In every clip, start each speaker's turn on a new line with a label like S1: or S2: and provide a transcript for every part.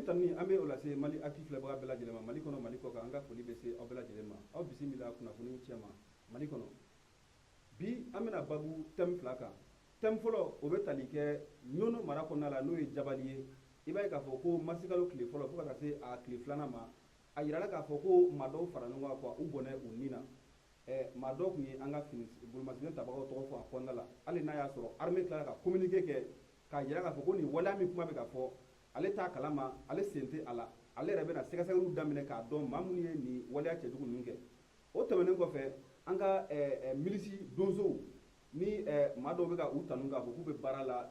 S1: tanni ambe o lase Mali actif la baga bela jelema Mali kono Mali ko ka anga foli be se o bela jelema aw bisimila kuna foni cema Mali kono bi amena babu tem flaka tem folo o be tali ke nyono mara konna la no e jabaliye iba ka fo ko masikalo kile folo fo ka se a kile flana ma a yirala ka fo ko mado fara no ko u bone u nina mado ku ni anga fini bul masinen tabago to fo a konna la ali na ya soro armée kala ka communiquer ke ka yira ka fo ko ni wala mi kuma be ka fo ale ta kalama ale sente ala ale rebe na sɛgɛsɛgɛliw daminɛ k'a dɔn maa minnu ye nin waleya cɛjugu ninnu kɛ o tɛmɛnen kɔfɛ an ka milisi donsow ni maa dɔw bɛ ka u tanu k'a fɔ k'u bɛ baara la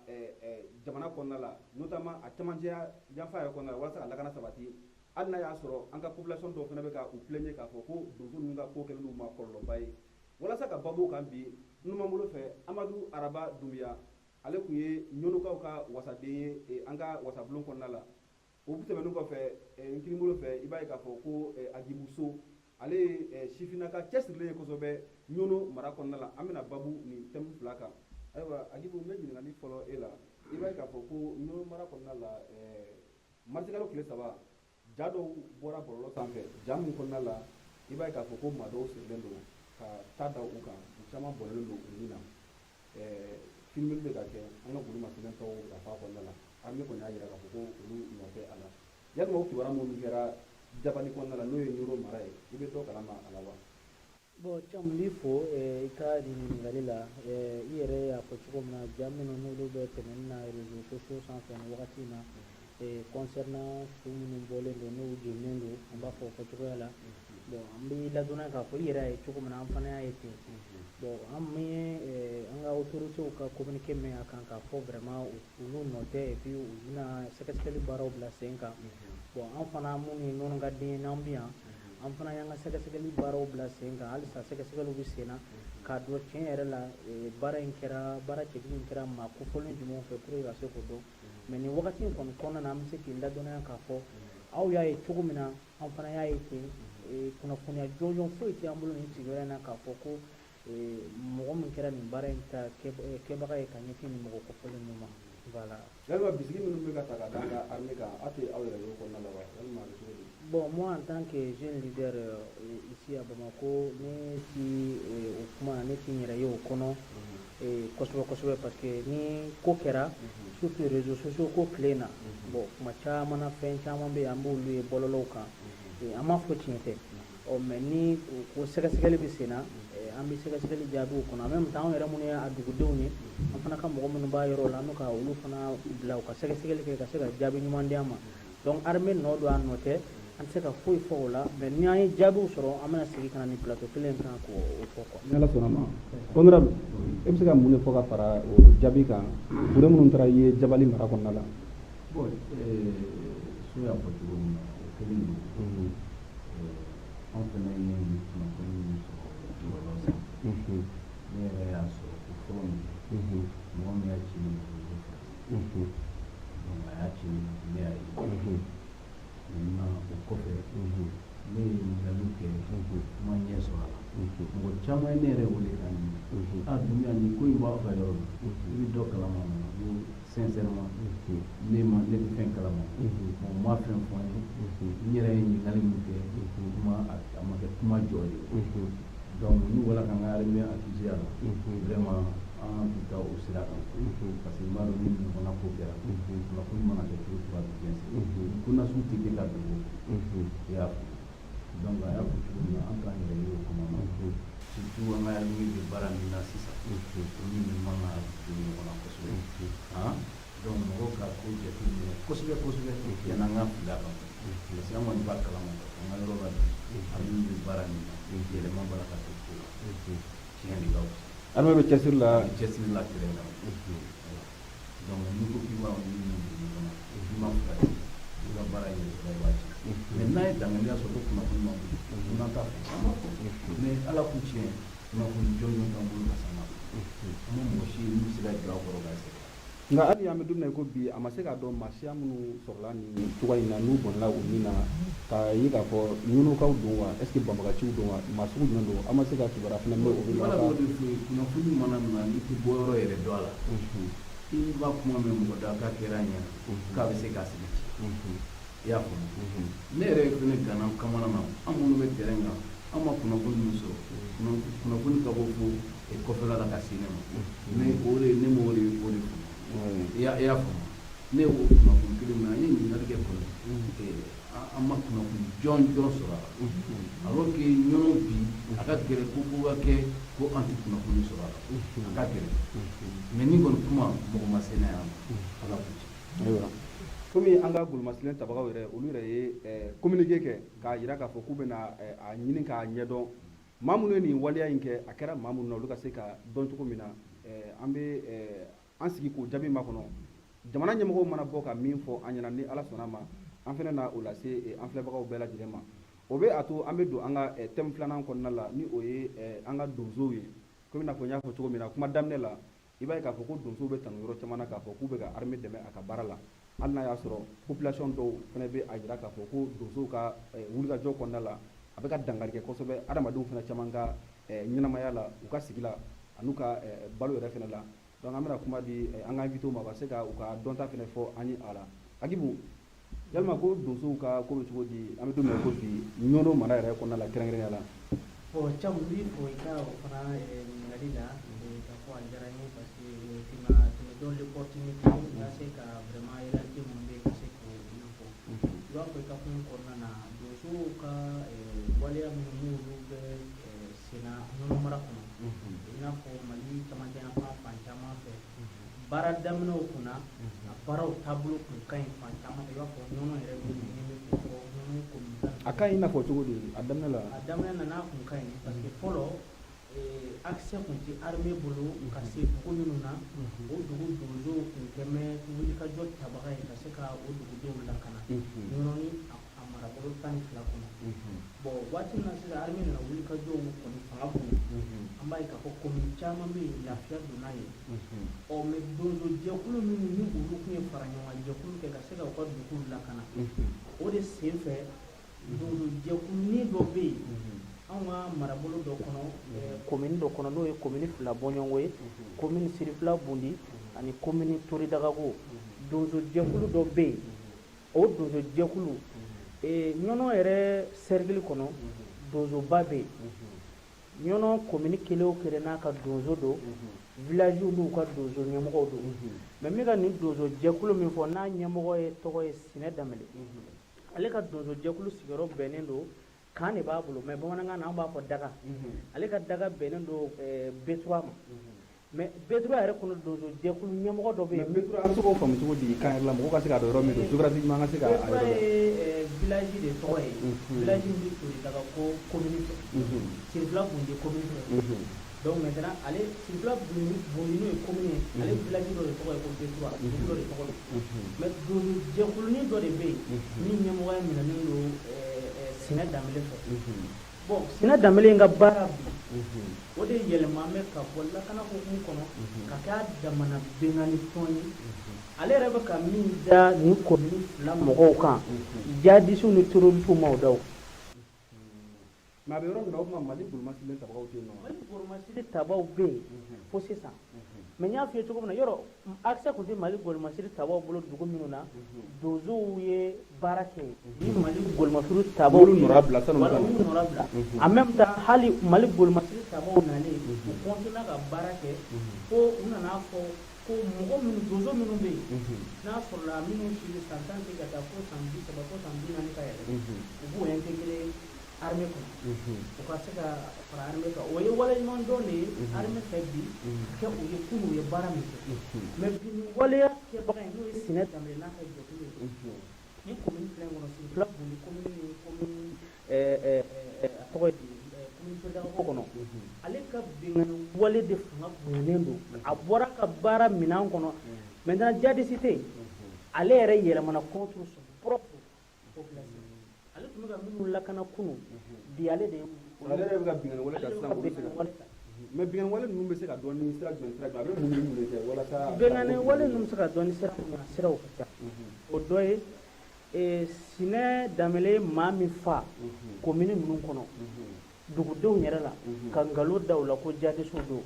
S1: jamana kɔnɔna la notamment a camancɛya yanfa yɛrɛ kɔnɔna la walasa ka lakana sabati hali n'a y'a sɔrɔ an ka population dɔw fana bɛ ka u plaignent k'a fɔ ko donso ninnu ka ko kɛlen d'u ma kɔlɔlɔba ye walasa ka babu kan bi numan bolo fɛ Amadu Araba Dunbiya ale tun ye ɲɔnukaw ka wasaden ye an ka wasabulon kɔnɔna la o tɛmɛnen kɔfɛ n kiri bolo fɛ i b'a ye k'a fɔ ko Agibu So ale ye sifinnaka cɛsirilen ye kosɛbɛ ɲɔnu mara kɔnɔna la an bɛna babu nin thème fila kan ayiwa Agibu n bɛ ɲininkali fɔlɔ e la i b'a ye k'a fɔ ko ɲɔnu mara kɔnɔna la marisikalo tile 3 ja dɔw bɔra bɔlɔlɔ sanfɛ ja min kɔnɔna la i b'a ye k'a fɔ ko maa dɔw sirilen don ka taa da u kan u caman bɔnɛlen don u ni na filmeli bɛ ka kɛ an ka boli masinen tɔw ka fa kɔnɔna la armée kɔni y'a yira k'a fɔ ko olu nɔ tɛ a la yalima o kibaruya minnu kɛra jabali kɔnɔna la n'o ye ɲoro mara ye i bɛ dɔ kalama a la wa.
S2: bon cam n b'i fo i ka nin ɲininkali la i yɛrɛ y'a fɔ cogo min na ja minnu n'olu bɛ tɛmɛni na réseaux sociaux sanfɛ nin wagati in na concernant su minnu bɔlen don n'u jeninen don an b'a fɔ o fɔcogoya la bon an bɛ ladɔnniya k'a fɔ i yɛrɛ y'a ye cogo min na an fana y'a ye ten bon an ye an ka autorités ka communiqué mɛn a kan k'a fɔ vraiment olu nɔ tɛ et puis u bɛna sɛgɛsɛgɛli baaraw bila sen kan bon an fana minnu ye nɔnɔ ka den n'an bɛ yan an fana y'an ka sɛgɛsɛgɛli baaraw bila sen kan halisa sɛgɛsɛgɛliw bɛ sen na k'a dɔn tiɲɛ yɛrɛ la baara in kɛra baara cɛjugu in kɛra maa kofɔlen jumɛn fɛ pour que ka se k'o dɔn mais nin wagati in kɔni kɔnɔna na an bɛ se k'i ladɔnniya k'a fɔ aw y'a ye cogo min na an fana y'a ye ten kunnafoniya jɔnjɔn foyi tɛ an bolo nin sigiyɔrɔ in na k'a fɔ ko mɔgɔ min kɛra nin baara in ta kɛbaga ye ka ɲɛsin nin mɔgɔ kofɔlen ninnu ma voilà.
S1: yalima bisigi minnu bɛ ka ta ka da an ka armée kan aw tɛ aw yɛrɛ y'o kɔnɔna la wa yalima a bɛ cogo di.
S2: bon moi en tant que jeune leader ici à Bamako ne ti o kuma ne ti n yɛrɛ ye o kɔnɔ kosɛbɛ kosɛbɛ parce que ni ko kɛra surtout réseaux sociaux ko tile in na bon kuma caman na fɛn caman bɛ yen an b'olu ye bɔlɔlɔw kan an m'a fɔ tiɲɛ tɛ mais ni ko sɛgɛsɛgɛli bɛ sen na an bɛ sɛgɛsɛgɛli jaabiw kɔnɔ en même temps anw yɛrɛ minnu ye a dugudenw ye an fana ka mɔgɔ minnu b'a yɔrɔ la an bɛ ka olu fana bila u ka sɛgɛsɛgɛli kɛ ka se ka jaabi ɲuman di an ma donc armée nɔ don a nɔ tɛ an tɛ se ka foyi fɔ o la mais ni an ye jaabiw sɔrɔ an bɛna segin ka na nin plateau kelen kan k'o fɔ quoi.
S1: ni ala sɔnna ma honorable e bɛ se ka mun de fɔ ka fara o jaabi kan fure minnu taara i ye jabali mara kɔnɔna la.
S3: bon so y'a fɔ cogo min na o kelen don anw fana ye kunnafoni min sɔrɔ bɔlɔlɔ sanfɛ ne yɛrɛ y'a sɔrɔ ko fɔlɔ min mɔgɔ min y'a ci ne ma o ye fasi donc a y'a ci ne ma ne y'a ye maintenant o kɔfɛ ne ye ɲininkaliw kɛ ma ɲɛ sɔrɔ a la mɔgɔ caman ye ne yɛrɛ wele k'a ɲininka Dunbiya nin ko in b'aw ka yɔrɔ la i bɛ dɔ kalama ma ko sincèrement ne bɛ fɛn kalama o ma fɛn fɔ an ye n yɛrɛ ye ɲininkali min kɛ a ma kɛ kuma jɔ ye donc n'u bɔra ka n ka armée accusé a la vraiment an bɛ taa o sira kan parce que n b'a dɔn ni ɲɔgɔnna ko kɛra kunnafoni mana kɛ cogo cogo a bɛ bien sûr ko nasugu tɛ kɛ ka dogo i y'a fɔ donc a y'a fɔ cogo min na an t'an yɛrɛ ye o kɔnɔ na surtout an ka armée bɛ baara min na sisan o min man ka don ɲɔgɔn na kosɛbɛ donc mɔgɔw ka ko jateminɛ kosɛbɛ kosɛbɛ yanni an ka fili a kan parce que an kɔni b'a kalama an ka yɔrɔ la bi armée bɛ baara min na yɛlɛma b'a ka kɛ ko la tiɲɛ de ka fisa.
S1: armée bɛ cɛsiri la
S3: kɛlɛ la donc n'i ko k'i b'a ɲini ɲɔgɔn na i ma fila ye i ka baara ye i b'a ci mais n'a ye danganiya sɔrɔ ko kunnafoni ma bolo n'an t'a fɔ an b'a fɔ mais ala k'u tiɲɛ kunnafoni jɔnjɔn t'an bolo ka s'an ma an ma mɔgɔ si min bɛ se ka jɔ a kɔrɔ k'a sɛgɛn.
S1: nka hali an bɛ don min na i ko bi a ma se k'a dɔn maa siya minnu sɔrɔla nin cogoya in na n'u bɔnna u ni na k'a ye k'a fɔ ɲunukaw don wa est ce que banbagaciw don wa maa sugu jumɛn don an ma se ka kibaruya fana mɛn o bɛ
S3: ala dɔw de fɔ kunnafoni mana na n'i tɛ bɔ yɔrɔ yɛrɛ dɔn a la i b'a kuma mɛn mɔgɔ da k'a kɛra a ɲɛna k'a bɛ se k'a sigi ci i y'a faamu ne yɛrɛ fɛnɛ gana kamana na an minnu bɛ terrain kan an ma kunnafoni min sɔrɔ kunnafoni ka bɔ fo kɔfɛla la ka se ne ma mais o de ne m'o de fɔ i y'a faamu ne y'o kunnafoni kelen min an ye ɲininkali kɛ kɔnɔ an ma kunnafoni jɔn sɔrɔ a la alors que ɲɔnɔ bi a ka gɛrɛ ko ka kɛ ko an tɛ kunnafoni sɔrɔ a la a ka gɛrɛ mais ni kɔni kuma mɔgɔ ma se n'a ye ala ko
S1: ayiwa komi an ka golomasilen tabagaw yɛrɛ olu yɛrɛ ye communiqué kɛ k'a jira k'a fɔ k'u bɛna a ɲini k'a ɲɛdɔn maa minnu ye nin waleya in kɛ a kɛra maa minnu na olu ka se ka dɔn cogo min na an bɛ an sigi k'o jaabi makɔnɔ jamana ɲɛmɔgɔw mana bɔ ka min fɔ an ɲɛna ni ala sɔnna ma an fana na o lase an filɛbagaw bɛɛ lajɛlen ma o bɛ a to an bɛ don an ka thème filanan kɔnɔna la ni o ye an ka donsow ye komi n'a fɔ n y'a fɔ cogo min na kuma daminɛ la i b'a ye k'a fɔ ko donsow bɛ tanu yɔrɔ caman na k'a fɔ k'u bɛ ka armée dɛmɛ a ka baara la hali n'a y'a sɔrɔ population dɔw fana bɛ a jira k'a fɔ ko donsow ka wulikajɔ kɔnɔna la a bɛ ka dankari kɛ kosɛbɛ adamadenw fana caman ka ɲɛnamaya la u ka sigi la an'u ka balo yɛrɛ fana la donc an bɛna kuma di an ka invité ma u ka se ka u ka dɔnta fana fɔ an ye a la Agibu yalima ko donsow ka ko bɛ cogo di an bɛ don min ko bi ɲɔnɔ mara yɛrɛ kɔnɔna la kɛrɛnkɛrɛnya la
S2: Camu bi fo i ka o fana ɲininkali la ka fɔ a diyara n ye parce que tɛmɛ dɔn l'opportunité ka se ka vraiment réalité minnu bɛ ka se k'o ɲɛfɔ i b'a fɔ i ka kuma kɔnɔna na donsow ka waleya minnu n'olu bɛ senna nɔnɔ mara kɔnɔ i n'a fɔ Mali camancɛ yan fan caman fɛ baara daminɛw kunna a baaraw taabolo kun ka ɲi fan caman fɛ i b'a fɔ nɔnɔ yɛrɛ bɛ ɲini bɛ fɔ nɔnɔ
S1: a ka ɲi i n'a fɔ cogo di a daminɛ la
S2: a daminɛ na n'a kun ka ɲi parce que fɔlɔ accès kun tɛ armée bolo ka se dugu minnu na o dugu donsow kun tɛ mɛn wulikajɔ tabaga ye ka se ka o dugudenw lakana yɔrɔnin a marabolo 12 kɔnɔ bon waati min na sisan armée nana wulikajɔw kɔni fanga bonya an b'a ye k'a fɔ commune caman bɛ yen lafiya donna yen mais donso jɛkulu minnu ni olu tun ye fara ɲɔgɔn jɛkulu kɛ ka se ka u ka duguw lakana o de sen fɛ donso jɛkulunin dɔ bɛ yen anw ka marabolo dɔ kɔnɔ commune dɔ kɔnɔ n'o ye commune fila bɔɲɔgɔnko ye commune Sirifila Bundi ani commune Toridagago donso jɛkulu dɔ bɛ yen o donso jɛkulu ɲɔnɔ yɛrɛ cercle kɔnɔ donsoba bɛ yen ɲɔnɔ commune kelen o kelen n'a ka donso don village n'u ka donso ɲɛmɔgɔw don mais min ka nin donso jɛkulu min fɔ n'a ɲɛmɔgɔ ye tɔgɔ ye Sinɛ Danbɛlɛ ale ka donso jɛkulu sigiyɔrɔ bɛnnen don kan de b'a bolo mais bamanankan na an b'a fɔ daga ale ka daga bɛnnen don B3 ma mais B3 yɛrɛ kɔnɔ donso jɛkulu ɲɛmɔgɔ dɔ bɛ yen
S1: B3 an bɛ se k'o faamu cogo di kan yɛrɛ la mɔgɔw ka se k'a dɔn yɔrɔ min don géographiquement an ka se k'a
S2: B3 ye village de tɔgɔ ye village min bɛ Toridagago ko commune fɛ Sirifila Bundi commune fɛ donc maintenant ale Sirifila Bundi n'o ye commune ye ale village dɔ de tɔgɔ ye ko B3 dugu dɔ de tɔgɔ don mais donso jɛkulunin dɔ de bɛ yen min ɲɛmɔgɔya minɛnen don Sinɛ Danbɛlɛ fɛ bon Sinɛ Danbɛlɛ in ka baara bi o de yɛlɛma bɛ ka bɔ lakana hukumu kɔnɔ ka kɛ jamana bengani tɔn ye ale yɛrɛ bɛ ka min da nin commune fila mɔgɔw kan jihadistes ni terroristes ma o da o
S1: mais a bɛ yɔrɔ min na o tuma Mali golomasilen tabagaw tɛ yen nɔ
S2: Mali golomasilen tabaw bɛ yen fo sisan mais n y'a f'i ye cogo min na yɔrɔ accès kun tɛ Mali golomasilen tabaw bolo dugu minnu na donsow ye baara kɛ ni Mali golomasilen tabaw
S1: olu nɔra bila sanu
S2: wala olu nɔra bila en même temps hali Mali golomasilen tabaw nalen u continué ka baara kɛ fo u nana fɔ ko mɔgɔ minnu donso minnu bɛ yen n'a sɔrɔla minnu si bɛ san 10 ka taa fo san 30 fo san 40 ka yɛlɛ u b'u intégrer armée kɔnɔ u ka se ka fara armée kan o ye waleɲuman dɔn de ye armée fɛ bi kɛ u ye kunun u ye baara min kɛ mais bi nin waleya kɛbaga ye n'o ye Sinɛ Danbɛlɛ n'a ka jɛkulu ye ni commune filɛ kɔnɔ Sirifila Bundi commune ni commune a tɔgɔ ye commune Toridagago kɔnɔ ale ka bengani wale de fanga bonyalen don a bɔra ka baara minɛn kɔnɔ maintenant jihadiste tɛ yen ale yɛrɛ yɛlɛmana contre son propre population ale tun bɛ ka minnu lakana kunun bi ale de ye
S1: ale yɛrɛ bɛ ka bingani wale ta sisan olu bɛ se ka mais bingani wale ninnu bɛ se ka dɔn ni sira jumɛn a bɛ mun ni mun de kɛ walasa
S2: bingani wale ninnu bɛ se ka dɔn ni siraw ka ca o dɔ ye Sinɛ Danbɛlɛ maa min fa commune ninnu kɔnɔ dugudenw yɛrɛ la ka nkalon da u la ko jihadistes don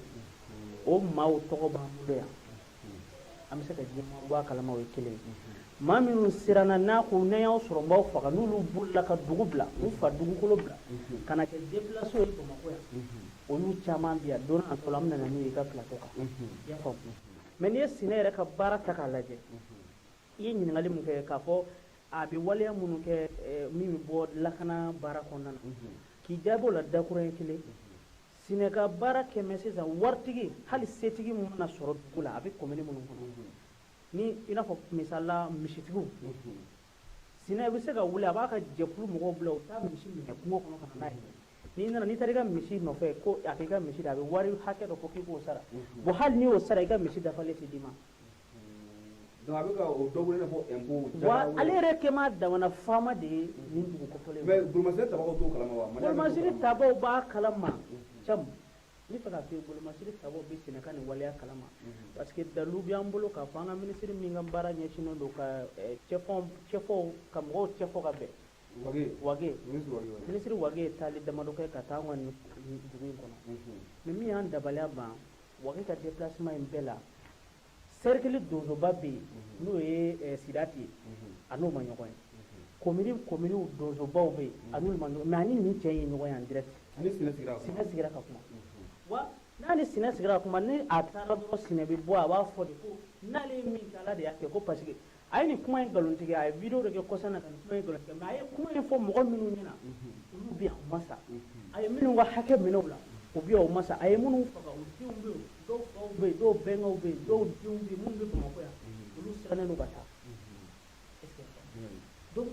S2: o maaw tɔgɔ b'an bolo yan an bɛ se ka diɲɛ bɔ a kalama o ye kelen maa minnu siranna n'a ko ne y'aw sɔrɔ n b'aw faga n'olu bolila ka dugu bila u fa dugukolo bila ka na kɛ déplacé ye Bamakɔ yan olu caman bi yan don natɔ la an bɛna n'u ye i ka plateau kan i y'a faamu mais n'i ye Sinɛ yɛrɛ ka baara ta k'a lajɛ i ye ɲininkali mun kɛ k'a fɔ a bɛ waleya minnu kɛ min bɛ bɔ lakana baara kɔnɔna na k'i jaabi o la dakuruɲɛ kelen Sinɛ ka baara kɛmɛ sisan waritigi hali setigi minnu na sɔrɔ dugu la a bɛ commune minnu kɔnɔ ni i n'a fɔ misala misitigiw Sinɛ bɛ se ka wuli a b'a ka jɛkulu mɔgɔw bila u taa misi minɛ kungo kɔnɔ ka na n'a ye n'i nana n'i taara i ka misi nɔfɛ ko a k'i ka misi da a bɛ wari hakɛ dɔ fɔ k'i k'o sara bon hali n'i y'o sara i ka misi dafalen tɛ d'i ma
S1: donc a bɛ ka o dɔ wele fɔ impôt
S2: wa ale yɛrɛ kɛ ma damana faama de ye nin dugu kɔfɛlen
S1: mais bolomasiri tabagaw t'o kalama wa
S2: bolomasiri tabaw b'a kalama cam ni fɛ ka f'i ye bolomasiri tabaw bɛ Sinɛ ka nin waleya kalama parce que dalilu b'an bolo k'a fɔ an ka minisiri min ka baara ɲɛsinnen don ka cɛfɔw ka mɔgɔw cɛfɔ ka bɛn Wage minisiri Wage ye taali damadɔ kɛ ka taa an ka nin dugu in kɔnɔ mais min y'an dabaliya ban Wage ka déplacement in bɛɛ la cercle donsoba bɛ yen n'o ye Sidati ye a n'o ma ɲɔgɔn ye commune donsobaw bɛ yen a n'olu ma ɲɔgɔn mais ani nin cɛ ye ɲɔgɔn ye en direct Sinɛ sigira ka kuma wa n'ale Sinɛ sigira ka kuma ni a taara dɔrɔn Sinɛ bɛ bɔ a b'a fɔ de ko n'ale ye min kɛ Ala de y'a kɛ ko parce que a ye nin kuma in nkalontigɛ a ye video dɔ kɛ kɔsan na ka nin kuma in nkalontigɛ mais a ye kuma in fɔ mɔgɔ minnu ɲɛna olu bɛ yan u ma sa a ye minnu ka hakɛ minɛ u la u bɛ yan u ma sa a ye minnu faga u denw bɛ yen dɔw faw bɛ yen dɔw bɛnkɛw bɛ yen dɔw denw bɛ yen minnu bɛ Bamakɔ yan olu sirannen don ka taa donc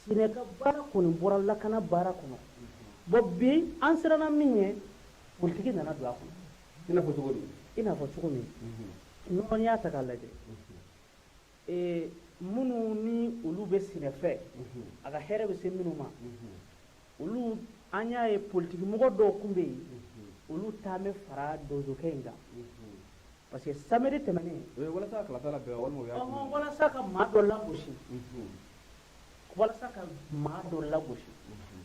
S2: Sinɛ ka baara kɔni bɔra lakana baara kɔnɔ bon bi an siranna min ɲɛ politiki nana don a kɔnɔ
S1: i n'a fɔ cogo di
S2: i n'a fɔ cogo min n'i y'a ta k'a lajɛ minnu ni olu bɛ Sinɛ fɛ a ka hɛrɛ bɛ se minnu ma olu an y'a ye politiki mɔgɔ dɔw tun bɛ yen olu taa bɛ fara donsokɛ in kan parce que samedi tɛmɛnen
S1: walasa ka kalata labɛn walima o y'a
S2: walasa ka maa dɔ lagosi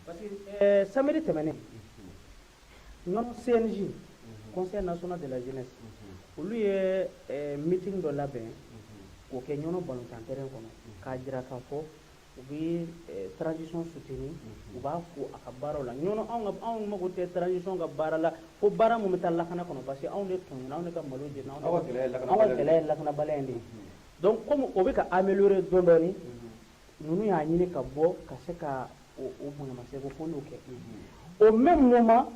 S2: parce que samedi tɛmɛnen ɲɔnɔ CNJ Conseil national de la jeunesse olu ye meeting dɔ labɛn k'o kɛ ɲɔnɔ balontan terrain kɔnɔ k'a jira k'a fɔ u bɛ transition soutenir u b'a fo a ka baaraw la ɲɔnɔ anw mago tɛ transition ka baara la fo baara mun bɛ taa lakana kɔnɔ parce que anw de tɔɲɔna anw de ka malo jɛna anw ka gɛlɛya ye lakanabaliya in de ye donc comme o bɛ ka améliorer dɔɔni dɔɔni ninnu y'a ɲini ka bɔ ka se ka o bonyamasegin fo n'o kɛ au même moment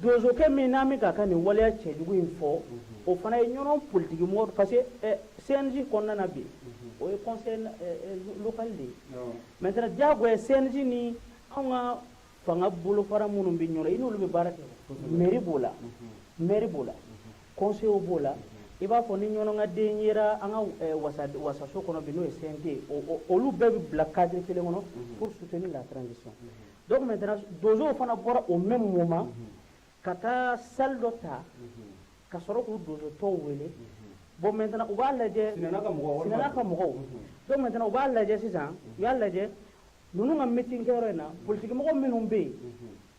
S2: donsokɛ min n'an bɛ ka ka nin waleya cɛjugu in fɔ o fana ye ɲɔnɔ politiki mɔgɔ parce que CNJ kɔnɔna na bi o ye conseil local de ye maintenant diyagoya CNJ ni anw ka fanga bolofara minnu bɛ ɲɔgɔn i n'olu bɛ baara kɛ mairie b'o la conseil b'o la i b'a fɔ ni ɲɔnɔ ka den yera an ka wasaso kɔnɔ bi n'o ye CNT olu bɛɛ bɛ bila cadre kelen kɔnɔ pour soutenir la transition donc maintenant donsow fana bɔra au même moment ka taa salle dɔ ta ka sɔrɔ k'u donso tɔw wele bon maintenant u b'a lajɛ Sinɛla ka mɔgɔw donc maintenant u b'a lajɛ sisan u y'a lajɛ ninnu ka meeting kɛyɔrɔ in na politiki mɔgɔ minnu bɛ yen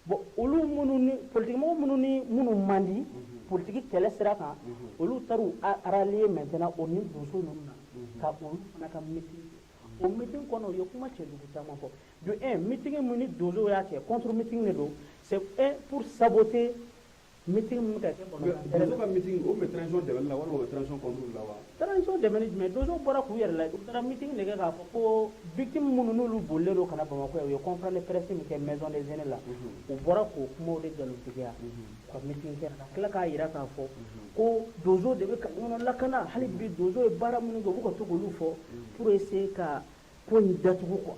S2: bon olu politiki mɔgɔ minnu ni minnu man di politiki kɛlɛ sira kan olu taar'u rallier maintenant o ni donso ninnu na ka olu fana ka meeting o meeting kɔnɔ u ye kuma cɛjugu caman fɔ de un meeting min ni donso y'a kɛ contre meeting de don c'est pour saboter meeting min ka kɛ
S1: donso ka meeting o bɛ transition dɛmɛli la walima o bɛ transition contre la wa
S2: transition dɛmɛli jumɛn donso bɔra k'u yɛrɛ la u taara meeting de kɛ k'a fɔ ko victime minnu n'olu bolilen don ka na Bamakɔ yan u ye conférence de presse min kɛ maison des aînés la u bɔra k'o kumaw de nkalontigiya u ka meeting kɛ ka tila k'a jira k'a fɔ ko donso de bɛ ka ɲɔgɔn lakana hali bi donso ye baara minnu kɛ u bɛ ka to k'olu fɔ pour essayer ka ko in datugu quoi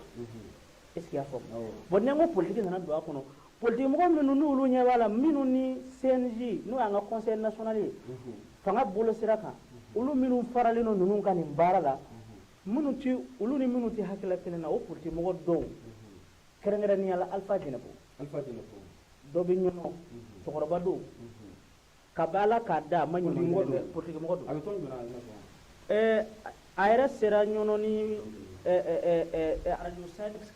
S2: est ce que y'a faamu bon ni an ko politique nana don a kɔnɔ politiki mɔgɔ minnu n'olu ɲɛ b'a la minnu ni CNJ n'o y'an ka conseil national ye fanga bolo sira kan olu minnu faralen don ninnu ka nin baara la olu ni minnu tɛ hakilila kelen na o politiki mɔgɔ dɔw kɛrɛnkɛrɛnnenya la Alpha Jɛnɛfo dɔ bɛ ɲɔnɔ cɛkɔrɔba don ka bɛ Ala k'a da a ma ɲuman politiki mɔgɔ don a yɛrɛ sera ɲɔnɔ ni radio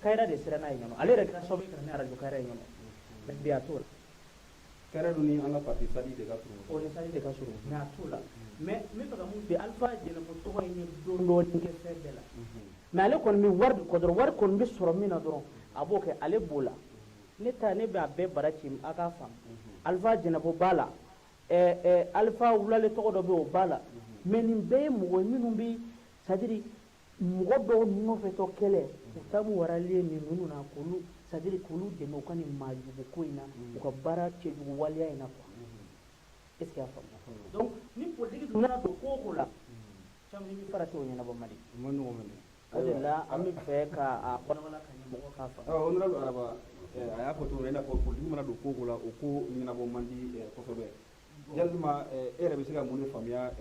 S2: Kayira de sera n'a ye ɲɔnɔ ale yɛrɛ kɛra sababu ye ka na ni radio Kayira ye ɲɔnɔ mais bi a t'o la
S1: kɛra dun ni an ka parti sadi de ka surun
S2: o ni sadi de ka surun mais a t'o la mais n bɛ fɛ ka mun f'i ye Alpha Jɛnɛko tɔgɔ in ye dɔɔnin kɛ fɛn bɛɛ la mais ale kɔni bɛ wari kɔ dɔrɔn wari kɔni bɛ sɔrɔ min na dɔrɔn a b'o kɛ ale b'o la ne bɛ a bɛɛ bara ci a k'a faamu Alpha Jɛnɛko b'a la Alpha wulale tɔgɔ dɔ bɛ o b'a la mais nin bɛɛ ye mɔgɔ ye minnu bɛ c'est-à-dire mɔgɔ dɔw nɔfɛtɔ kɛlɛ u ta b'u waralen nin ninnu na k'olu c'est-à-dire k'olu dɛmɛ u ka nin maajugu ko in na u ka baara cɛjugu waleya in na quoi est-ce que y'a faamu donc ni politique dun nana don ko o ko la caman bɛ farati o ɲɛnabɔ Mali
S1: ma nɔgɔ mɛnɛ
S2: o de la an bɛ fɛ ka kɔnɔbala ka ɲɛmɔgɔ k'a faamu
S1: honorable Araba a y'a fɔ cogo min na i n'a fɔ politique mana don ko o ko la o ko ɲɛnabɔ man di kosɛbɛ yalima e yɛrɛ bɛ se ka mun de faamuya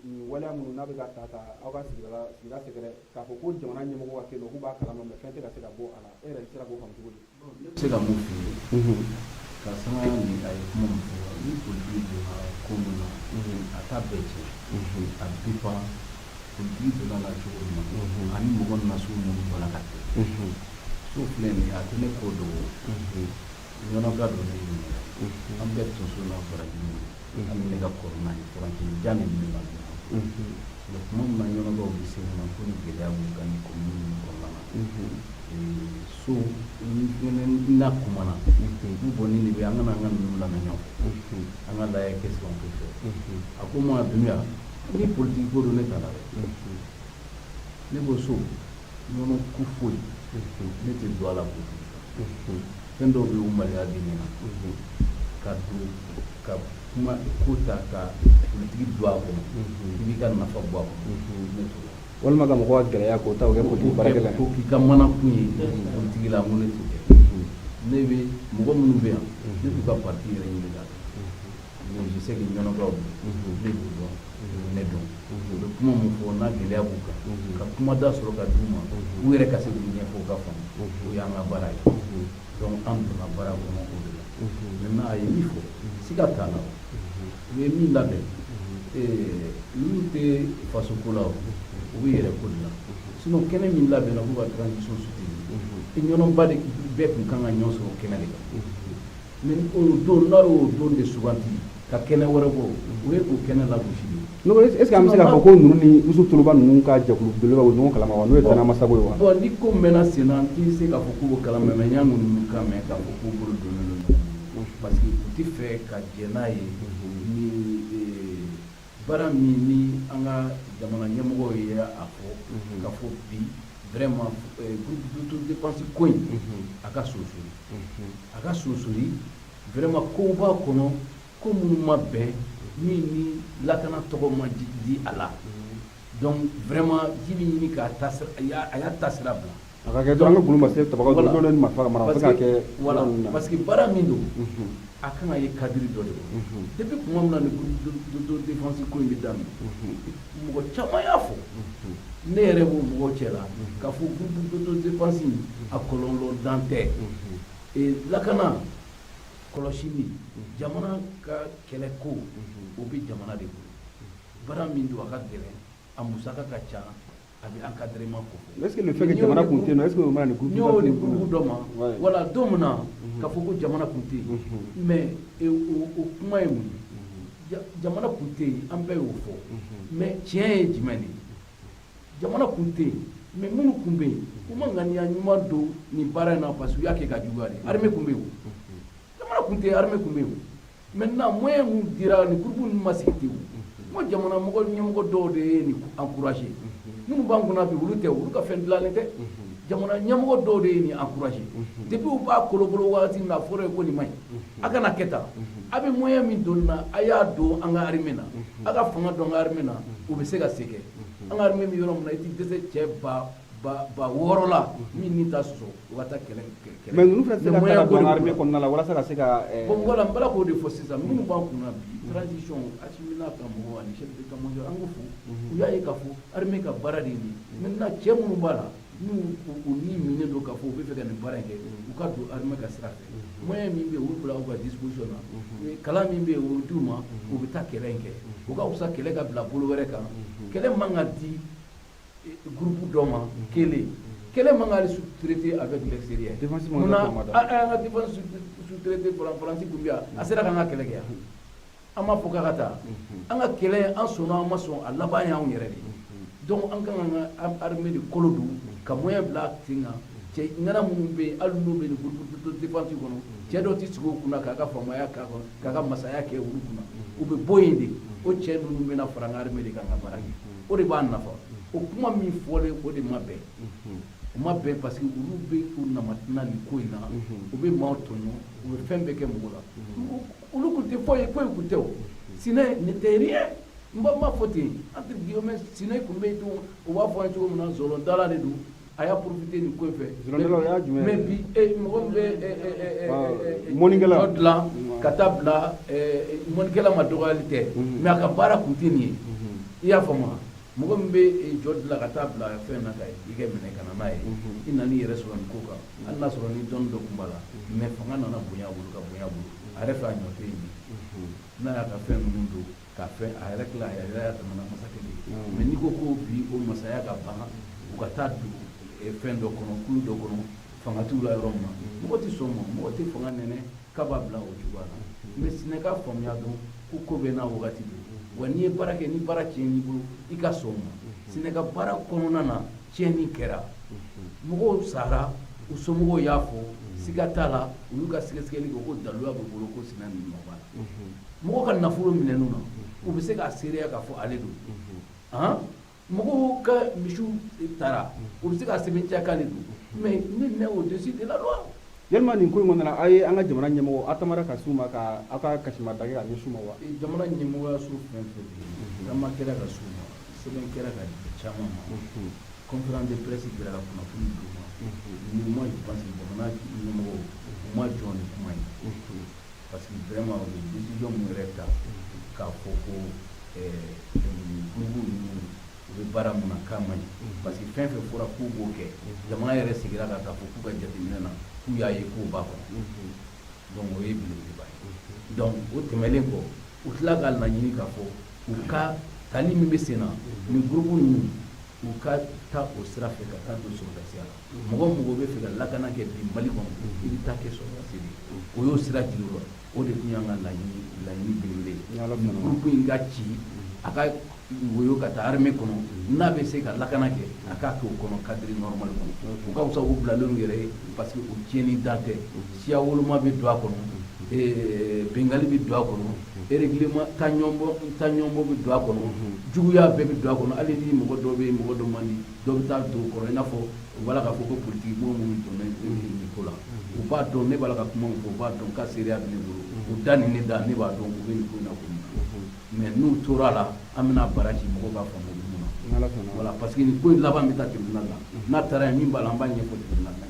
S1: nin waleya minnu n'a bɛ ka ta aw ka sigida sɛgɛrɛ k'a fɔ ko jamana ɲɛmɔgɔ ka kɛ k'u b'a kalama mais fɛn tɛ ka se ka bɔ a la e yɛrɛ sera k'o faamu cogo di.
S3: Ne bɛ se ka mun f'i ye ka sanga ni a ye kuma min fɔ ni politique donna ko min na a t'a bɛɛ cɛ a dépend politique donna la cogo min na ani mɔgɔ nasugu minnu bɔra ka kɛ so filɛ nin ye a tɛ ne ko dogo ɲɔnɔka dɔ ne ɲininka an bɛɛ tonso n'a fɔra ɲinini an bɛ ne ka kɔrɔ n'a ye fɔranci jan ni ne ma mais tuma min na ɲɔnɔkaw bɛ se ma ko ni gɛlɛya b'u kan ni commune ninnu kɔnɔna na so n'a kumana n bɔnni de bɛ an kana an ka ninnu lamɛn ɲɔgɔn an ka lajɛ qu'est-ce qu'on peut faire a ko ma dunuya ni politique ko don ne ta la dɛ ne ko so ɲɔnɔ ku foyi ne tɛ don a la politique fɛn dɔw bɛ yen o maloya bɛ ne na ka don ka kuma ko ta ka politique don a kɔnɔ i b'i ka nafa bɔ a kɔnɔ ne t'o la
S1: walima ka mɔgɔ ka gɛlɛya k'o ta o kɛ politique baarakɛla ye
S3: ko k'i ka mana kun ye politique la n ko ne t'o kɛ ne bɛ mɔgɔ minnu bɛ yan ne b'u ka parti yɛrɛ ɲini ka dɔn mais je sais que ɲɔnɔkaw ne b'u dɔn ne dɔn u bɛ kuma min fɔ n'a gɛlɛya b'u kan ka kuma da sɔrɔ ka d'u ma u yɛrɛ ka se k'u ɲɛfɔ u ka faamu o y'an ka baara ye donc an donna baara kɔnɔ o de la maintenant a ye min fɔ siga t'a la u ye min labɛn ninnu tɛ faso ko la o u bɛ yɛrɛ ko de la sinon kɛnɛ min labɛnna k'u ka transition soutenue ɲɔnɔba de bɛɛ tun kan ka ɲɔgɔn sɔrɔ kɛnɛ de kan mais o don n'a y'o don de suganti ka kɛnɛ wɛrɛ bɔ o ye k'o kɛnɛ lagosi de ye.
S1: est ce que an bɛ se k'a fɔ ko ninnu ni Yusu Tuluba ninnu ka jɛkulu belebeleba o ɲɔgɔn kalama wa n'o ye Tana Masago ye wa.
S3: bon ni ko mɛnna sen na n tɛ se k'a fɔ k'u b'o kalama mais n y'a ninnu kan mɛn k'a fɔ k'u bolo donnen don ɲɔgɔn na parce que u tɛ fɛ ka jɛ n'a ye ni baara min ni an ka jamana ɲɛmɔgɔw ye a fɔ ka fɔ bi vraiment groupe d'autodéfense ko in a ka sonsori vraiment ko b'a kɔnɔ ko minnu ma bɛn min ni lakana tɔgɔ ma di a la donc vraiment ji bɛ ɲini k'a a y'a tasira bila.
S1: a ka kɛ dɔrɔn an ka gulu ma se tabagaw dɔrɔn ni marifa ka mara a bɛ se ka kɛ
S3: voilà parce que baara min don a kan ka ye kadiri dɔ de kɔnɔ depuis kuma min na ni groupe d'autodéfense ko in bɛ daminɛ mɔgɔ caman y'a fɔ ne yɛrɛ b'o mɔgɔw cɛ la k'a fɔ groupe d'autodéfense a kɔlɔlɔ dan tɛ lakana kɔlɔsili jamana ka kɛlɛ ko o bɛ jamana de bolo baara min don a ka gɛlɛn a musaka ka ca a bɛ encadrement ko fɔ.
S1: est ce que le fait que jamana kun tɛ yen nɔ est ce que o mana nin groupe
S3: y'o ni groupe dɔ ma wala don min na k'a fɔ ko jamana kun tɛ yen mais o kuma ye mun ye jamana kun tɛ yen an bɛɛ y'o fɔ mais tiɲɛ ye jumɛn de ye jamana kun tɛ yen mais minnu kun bɛ yen u ma ŋaniya ɲuman don nin baara in na parce que u y'a kɛ ka juguya de armée kun bɛ yen o jamana kun tɛ yen armée kun bɛ yen o maintenant moyen mun dira nin groupe ninnu ma sigi ten o n ko jamana ɲɛmɔgɔ dɔw de ye nin encouragé minnu b'an kunna bi olu tɛ olu ka fɛn dilannen tɛ jamana ɲɛmɔgɔ dɔw de ye nin encouragé depuis u b'a kolokolo waati min na a fɔra ye ko nin ma ɲi a kana kɛ tan a bɛ moyen min don na a y'a don an ka armée na a ka fanga don an ka armée na u bɛ se ka se kɛ an ka armée min yɔrɔ min na i tɛ dɛsɛ cɛ ba wɔɔrɔ la min ni ta sɔsɔ u ka taa kɛlɛ.
S1: mais ninnu fana tɛ se ka taa don armée kɔnɔna la walasa ka se ka.
S3: bon voilà n bala k'o de fɔ sisan minnu b'an kunna bi transition Assimila ka mɔgɔ ani chef d'état-major an ko fo u y'a ye k'a fɔ armée ka baara de ye nin maintenant cɛ minnu b'a la n'u ni minen don k'a fɔ u bɛ fɛ ka nin baara in kɛ u ka don armée ka sira fɛ moyen min bɛ yen u bila u ka disposition na kalan min bɛ yen o d'u ma u bɛ taa kɛlɛ in kɛ u ka fisa kɛlɛ ka bila bolo wɛrɛ kan kɛlɛ man ka di groupe dɔ ma kelen Quel est le sous-traité avec l'extérieur? On a un défense sous-traité pour la France, c'est la Ganga Kelea. Ama Pokata, Anga Kele, en son nom, à Labaya, donc en armée de Kolodou, Kamoya Black Tinga, Nana Mumbe, Alumbe, le groupe de défense, Tiadoti Kuna, Kaka Famaya, Kaka Masaya, Ube Boyndi, Ochen Lumena for an army de Gangabaraki, Oriban Nafa, Okuma mi fole, Ode Mabe. Mabe parce que Urube Kuna Matna Likoina, Ube Mautono, Ube Fembeke Mola. Ulukuti foi écoutez. Sinon, n'était rien. Mbama foti. Entre guillemets, sinon, kumbetu, on va faire un jour dans Zolon, dans la Redou. Aya profité du coup fait. Mais bi
S1: Moningala
S3: Jodla, Katabla, Moningala Madoralité. Mais à Kabara continue. Il y a fama. Mugombe Jodla Katabla fait nakai. Il est mené kananaï. Il n'a ni restaurant Koka. Allah sur ni don do kumbala. Mais fanga na bunya buluka bunya bulu. Arefa nyote ni. Na ya kafe mundu. Kafe arekla ya tamana masakeli. Mais ni koko bi o masaya ka banga. Ukatadu fin do kono kulu do kono fanga tula roma moti somo moti fanga nene kababla o jubala mais sineka famya do ku ko bena wakati do wani barake ni barake ni bulu ika somo sineka bara kono nana cheni kera mugo sara usomugo yafo sigatala uluka sigeskeli ko dalwa bo bolo ko sinani mabala mugo kan nafuro minenuna ubise ka seria ka fo aledo Moko ka mishu tara ursi ka sebencha kalidu mais ne au-dessus de la loi
S1: yelma ni ko ngona ay anga jamana nyemo atamara ka suma ka aka kashima dage ka suma wa
S3: jamana nyemo ya su fenfe kama kera ka suma seben kera ka chama conférence de presse de la kuna ni moi je pense que jamana nyemo moi John Kumai parce que vraiment les décisions me recta ka foko bara muna kama parce que fin fait fora ku boke jamana yere sigira ka tafu ku ga jatimena ku ya ye ku ba ko donc o ye bilo ba donc o temele ko utla gal na nyini ka fo u ka tali mi besena ni groupe ni u ka ta o sira fe ka ta do so da sia mo be fe ga la kana ke bi mali ko ni ta ke so da sidi o yo sira jiro o de kunyanga la nyini bilo groupe ingachi aka woyo ka taa armée kono n'a bɛ se ka lakana kɛ a k'a kɛ o kɔnɔ cadre normal kɔnɔ o ka fisa o bilalen yɛrɛ parce que o tiɲɛni dan tɛ siya woloma bɛ don a kɔnɔ bengali bɛ don a kɔnɔ règlement taɲɔnbɔ bɛ don a kɔnɔ juguya bɛɛ bɛ don a kɔnɔ hali ni mɔgɔ dɔ bɛ yen mɔgɔ dɔ man di dɔ bɛ taa don o kɔrɔ i n'a fɔ u b'a la k'a fɔ ko politique mɔgɔ minnu donna nin ko la u b'a dɔn ne b'a la ka kuma min fɔ u b'a dɔn ka seereya bɛ ne bolo u da ni ne da ne b'a dɔn u bɛ nin ko in na ko mais nous tora la amena baraji mo ba fa mo dum wala parce que ni ko laban mi ta tribunal la na tara min bala amba nye ko tribunal la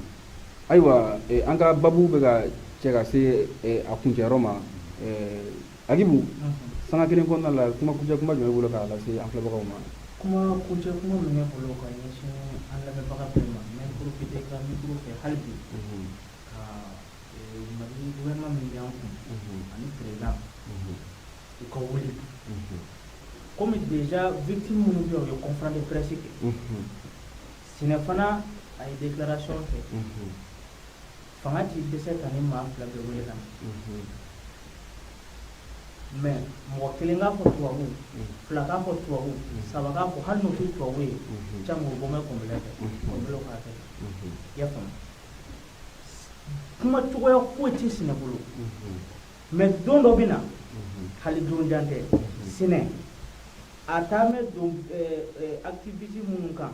S1: aywa anga babu be ga cega se akunje roma agibu sanga kelen ko na la kuma kuja kuma jome bolo ka la se ample ba ma
S2: kuma kuja kuma me bolo ka ni se an la be ba ka prema mais pour que te ka mi pour que halbi ka mari gouvernement mi yan ani président ko wuli comme déjà victime nous bien le confront de presse Sinefana a une déclaration fait fanga ti de cette année ma la de wuli la mais mo kelenga ko tuwawu flaka ko tuwawu sabaga ko hanno tu tuwawu chango boma ko melete ko blo ka te ya fam kuma tuwa ko ti sinabulu mais dondo bina hali durunjante sine atame do activity munka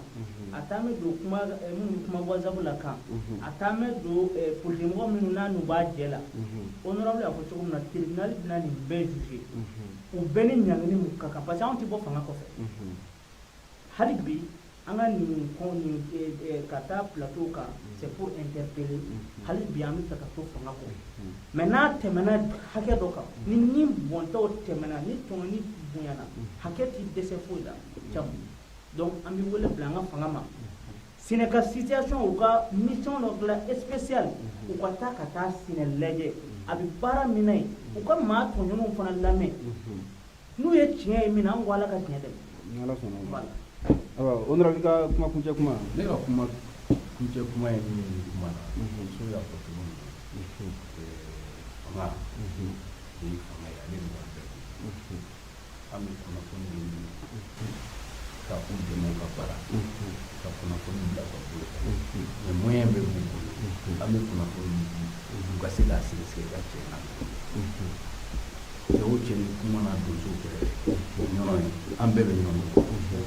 S2: atame do kuma mun kuma wazabula kan atame do polimo mun nanu ba jela honorable a ko na tribunal binani be juger o beni nyangani mukaka parce que on ti bo fanga ko fe halibi anga ni ko ni kata plateau ka c'est pour interpeller halibi ami ta to fanga ko maintenant temena hake doka ni bonto temena ni toni bunyana haketi dese foida cham donc ambi wala blanga fangama sineka situation ou ka mission la spéciale ou ka ta kata sineleje abi bara minai ou ka ma to nyono fana lame nu ye tiɲɛ mina ngwala ka tiɲɛ de
S1: ala sona wala awa honorable ka kuma kunja kuma
S3: ne ka kuma kuncɛ kuma ye min ye kuma na so y'a fɔ cogo min na fanga o ye fanga ye ale de b'a bɛɛ kun an bɛ kunnafoni de ɲini ka u dɛmɛ u ka baara ka kunnafoni bila ka bolo mais moyen bɛ b'u bolo an bɛ kunnafoni di u ka se k'a sɛgɛsɛgɛ ka cɛ na cɛ o cɛ ni kuma na donso kɛrɛ o ɲɔnɔ ye an bɛɛ bɛ ɲɔgɔn ye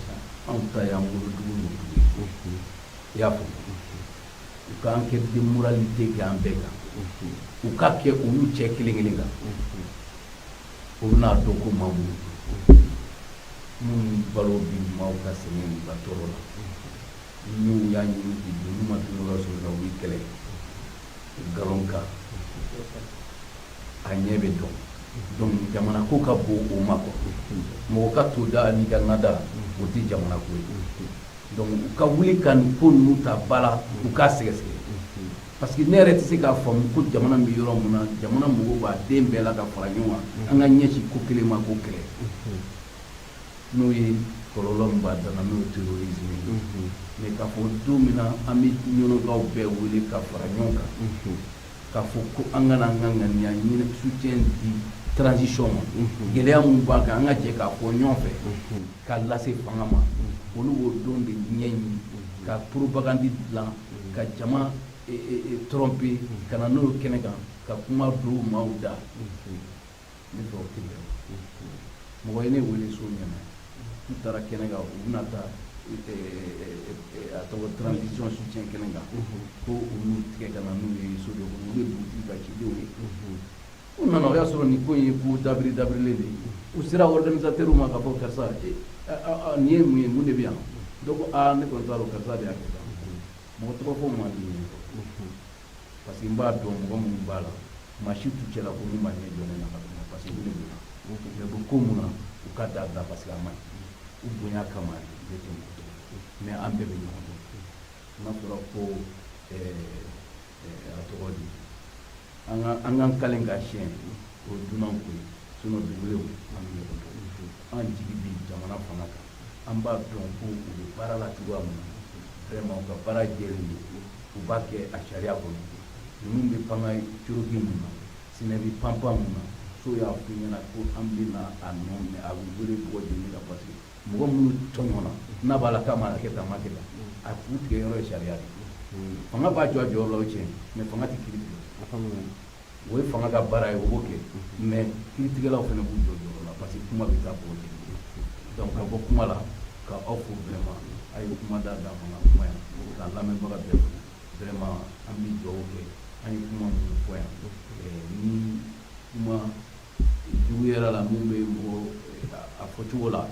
S3: anw ta y'an wolodugu ni dugu ye i y'a fɔ u k'an kɛ démoralité kɛ an bɛɛ kan u ka kɛ olu cɛ kelen kelen kan u bɛna dɔn ko maa b'u minnu balo bi maaw ka sɛgɛn n'u ka tɔɔrɔ la n'u y'a ɲini k'i don n'u ma dumuni ka sɔrɔ la u b'i kɛlɛ galon kan a ɲɛ bɛ dɔn donc jamana ko ka bon o ma quoi mɔgɔ ka to da n'i ka ŋada o tɛ jamana ko ye donc u ka wuli ka nin ko ninnu ta ba la u k'a sɛgɛsɛgɛ parce que ne yɛrɛ tɛ se k'a faamu ko jamana bɛ yɔrɔ min na jamana mɔgɔw b'a den bɛɛ la ka fara ɲɔgɔn kan an ka ɲɛsin ko kelen ma ko kɛlɛ n'o ye kɔlɔlɔ min b'a dan na n'o ye terrorisme ye mais k'a fɔ don min na an bɛ ɲɔnɔgaw bɛɛ wele ka fara ɲɔgɔn kan k'a fɔ ko an kana an ka ŋaniya ɲini soutien di transition ma gɛlɛya min b'a kan an ka jɛ k'a fɔ ɲɔgɔn fɛ k'a lase fanga ma olu b'o don de ɲɛɲini ka propagande dilan ka jama tromper ka na n'o kɛnɛ kan ka kuma don maaw da ne fɛ o tɛ bɛn mɔgɔ ye ne wele so ɲɛna n taara kɛnɛ kan u bɛna taa a tɔgɔ transition soutien kɛnɛ kan ko olu tigɛ ka na n'u ye so dɔ kɔnɔ olu ye dugutigi ka cidenw ye u nana o y'a sɔrɔ nin ko in ye ko dabirilen de ye u sera organisateur ma ka fɔ karisa nin ye mun ye mun de bɛ yan dɔ ko ne kɔni t'a dɔn karisa de y'a kɛ tan mɔgɔ tɔgɔ fɔ man di ye parce que n b'a dɔn mɔgɔ minnu b'a la maa si t'u cɛla ko min b'a ɲɛ jɔ ne na ka kuma parce que ne bɛ na mais bɛ ko mun na u ka dabila parce que a man ɲi u bonya kama ne tɛ mɔgɔ dɔn mais an bɛɛ bɛ ɲɔgɔn dɔn n'a fɔra ko a tɔgɔ di an k'an kalen ka siɲɛ o dunan ko ye sinon dugulenw an bɛ ɲɔgɔn dɔn an jigi bi jamana fanga kan an b'a dɔn ko u bɛ baara la cogoya min na vraiment u ka baara jɛlen don u b'a kɛ a sariya kɔnɔ ninnu bɛ panga coroki mun na sinɛ bɛ panpan mun na so y'a f'i ɲɛna ko an bɛna a nɔ minɛ a bɛ wele bɔgɔ jeni la parce que mɔgɔ minnu tɔɲɔna n'a b'a la k'a ma kɛ tan a ma kɛ tan a k'u tigɛ yɔrɔ ye sariya de fanga b'a jɔ a jɔyɔrɔ la o tiɲɛ mais fanga tɛ kiiri tigɛ o ye fanga ka baara ye o b'o kɛ mais kiiritigɛlaw fana b'u jɔ jɔyɔrɔ la parce que kuma bɛ taa bɔgɔ jeni donc ka bɔ kuma la ka aw fo vraiment a ye kuma da fanga kuma yan k'a lamɛnbaga bɛɛ fo vraiment an bɛ dugawu kɛ an ye kuma minnu fɔ yan ni kuma juguyara la min bɛ mɔgɔ a fɔcogo la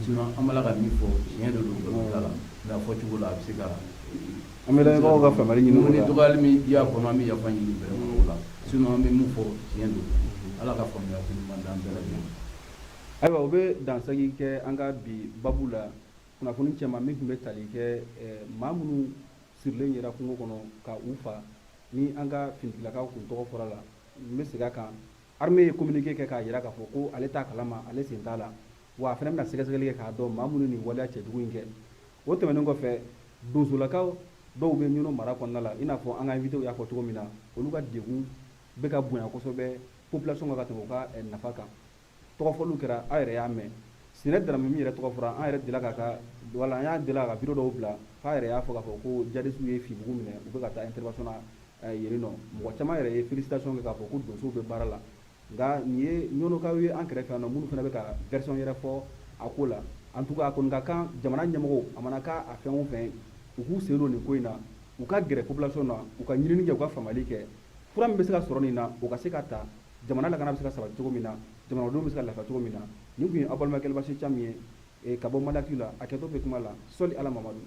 S3: sinon an b'a la ka min fɔ tiɲɛ de don nkalon t'a la mais a fɔcogo la a bɛ se ka
S1: an bɛ lamɛnbagaw ka faamuyali ɲini o la
S3: dɔgɔyali min y'a kɔnɔ an bɛ yafa ɲini vraiment o la sinon an bɛ mun fɔ tiɲɛ don ala ka faamuyali ɲuman d'an bɛɛ lajɛlen
S1: ayiwa o bɛ dansaki kɛ an ka bi babu la kunnafoni cɛman min tun bɛ tali kɛ maa minnu sirilen yɛrɛ kungo kɔnɔ ka u fa ni an ka finitigilakaw kun tɔgɔ fɔra la n bɛ segin a kan armée ye communiqué kɛ k'a jira k'a fɔ ko ale t'a kalama ale sen t'a la wa a fana bɛna sɛgɛsɛgɛli kɛ k'a dɔn maa minnu nin waleya cɛjugu in kɛ o tɛmɛnen kɔfɛ donsolakaw dɔw bɛ ɲɔnɔ mara kɔnɔna la i n'a fɔ an ka invité y'a fɔ cogo min na olu ka degun bɛ ka bonya kosɛbɛ population ka tɛmɛ u ka nafa kan tɔgɔfɔliw kɛra a yɛrɛ y'a mɛn Sinɛ Darame min yɛrɛ tɔgɔ fɔra an yɛrɛ delila k'a ka wala an y'a delila ka video dɔw bila k'a yɛrɛ y'a fɔ k'a fɔ ko jadisiw ye fibugu minɛ u bɛ ka taa intervention na yen nɔ mɔgɔ caman yɛrɛ ye félicitation kɛ k'a fɔ ko donsow bɛ baara la nka nin ye ɲɔnɔkaw ye an kɛrɛfɛ yan nɔ minnu fana bɛ ka version yɛrɛ fɔ a ko la en tout cas a kɔni ka kan jamana ɲɛmɔgɔw a mana k'a fɛn o fɛn u k'u sen don nin ko in na u ka gɛrɛ population na u ka ɲinini kɛ u ka faamuyali kɛ fura min bɛ se ka sɔrɔ nin na o ka se ka ta jamana lakana bɛ se ka sabati cogo min na jamanadenw bɛ se ka lafiya cogo min na nin tun ye aw balimakɛ Elbasi Cam ye ka bɔ Madaki la a kɛtɔ bɛ kuma la sɔli Ala Mamadu